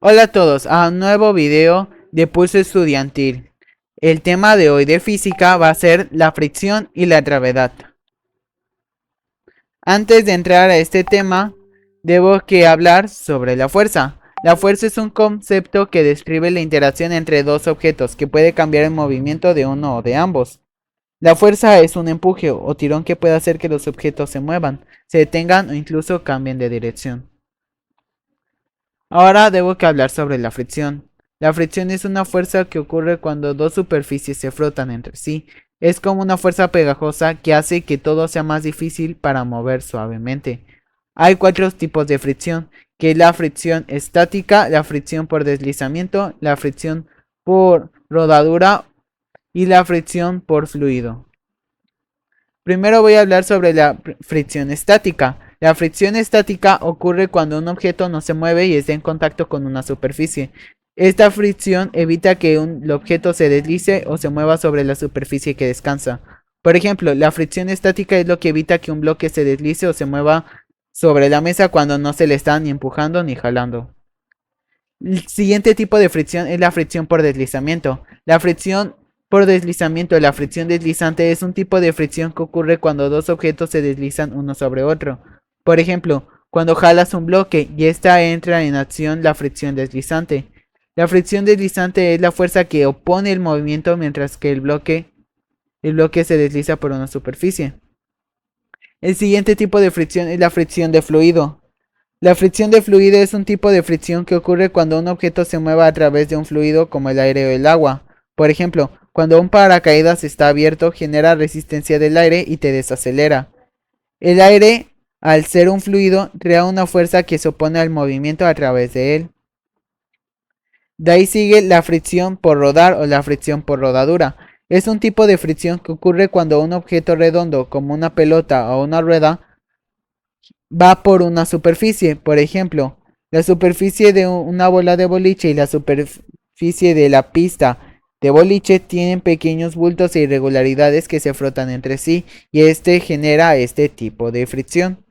Hola a todos, a un nuevo video de Pulso Estudiantil. El tema de hoy de física va a ser la fricción y la gravedad. Antes de entrar a este tema, debo que hablar sobre la fuerza. La fuerza es un concepto que describe la interacción entre dos objetos que puede cambiar el movimiento de uno o de ambos. La fuerza es un empuje o tirón que puede hacer que los objetos se muevan, se detengan o incluso cambien de dirección. Ahora debo que hablar sobre la fricción. La fricción es una fuerza que ocurre cuando dos superficies se frotan entre sí. Es como una fuerza pegajosa que hace que todo sea más difícil para mover suavemente. Hay cuatro tipos de fricción, que es la fricción estática, la fricción por deslizamiento, la fricción por rodadura y la fricción por fluido. Primero voy a hablar sobre la fricción estática. La fricción estática ocurre cuando un objeto no se mueve y está en contacto con una superficie. Esta fricción evita que el objeto se deslice o se mueva sobre la superficie que descansa. Por ejemplo, la fricción estática es lo que evita que un bloque se deslice o se mueva sobre la mesa cuando no se le está ni empujando ni jalando. El siguiente tipo de fricción es la fricción por deslizamiento. La fricción por deslizamiento, la fricción deslizante es un tipo de fricción que ocurre cuando dos objetos se deslizan uno sobre otro. Por ejemplo, cuando jalas un bloque y ésta entra en acción la fricción deslizante. La fricción deslizante es la fuerza que opone el movimiento mientras que el bloque se desliza por una superficie. El siguiente tipo de fricción es la fricción de fluido. La fricción de fluido es un tipo de fricción que ocurre cuando un objeto se mueve a través de un fluido como el aire o el agua. Por ejemplo, cuando un paracaídas está abierto, genera resistencia del aire y te desacelera. El aire, al ser un fluido, crea una fuerza que se opone al movimiento a través de él. De ahí sigue la fricción por rodar o la fricción por rodadura. Es un tipo de fricción que ocurre cuando un objeto redondo, como una pelota o una rueda, va por una superficie. Por ejemplo, la superficie de una bola de boliche y la superficie de la pista de boliche tienen pequeños bultos e irregularidades que se frotan entre sí y este genera este tipo de fricción.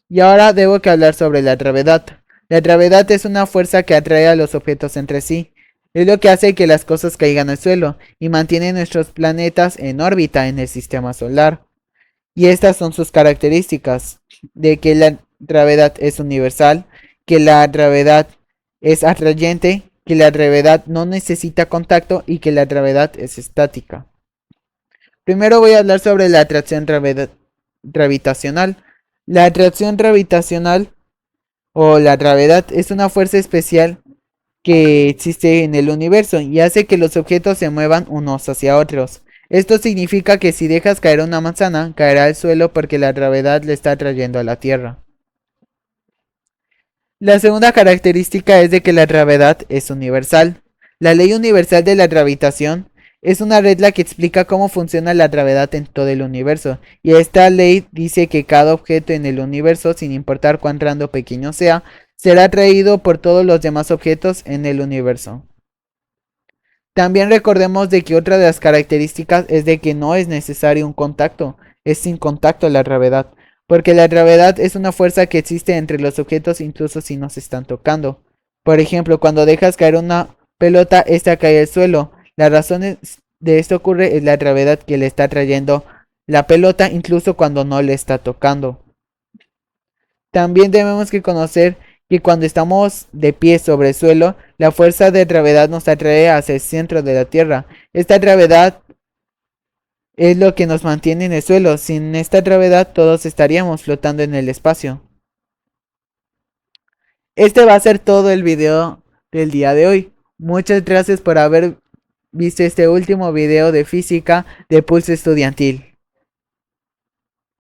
Y ahora debo que hablar sobre la gravedad. La gravedad es una fuerza que atrae a los objetos entre sí. Es lo que hace que las cosas caigan al suelo y mantiene nuestros planetas en órbita en el sistema solar. Y estas son sus características, de que la gravedad es universal, que la gravedad es atrayente, que la gravedad no necesita contacto y que la gravedad es estática. Primero voy a hablar sobre la atracción gravitacional. La atracción gravitacional o la gravedad es una fuerza especial que existe en el universo y hace que los objetos se muevan unos hacia otros. Esto significa que si dejas caer una manzana, caerá al suelo porque la gravedad le está atrayendo a la Tierra. La segunda característica es de que la gravedad es universal. La ley universal de la gravitación es una regla que explica cómo funciona la gravedad en todo el universo, y esta ley dice que cada objeto en el universo, sin importar cuán grande o pequeño sea, será atraído por todos los demás objetos en el universo. También recordemos de que otra de las características es de que no es necesario un contacto, es sin contacto la gravedad, porque la gravedad es una fuerza que existe entre los objetos incluso si no se están tocando. Por ejemplo, cuando dejas caer una pelota, esta cae al suelo. La razón de esto ocurre es la gravedad que le está trayendo la pelota incluso cuando no le está tocando. También debemos que conocer que cuando estamos de pie sobre el suelo, la fuerza de gravedad nos atrae hacia el centro de la Tierra. Esta gravedad es lo que nos mantiene en el suelo. Sin esta gravedad todos estaríamos flotando en el espacio. Este va a ser todo el video del día de hoy. Muchas gracias por haber visto este último video de física de Pulso Estudiantil.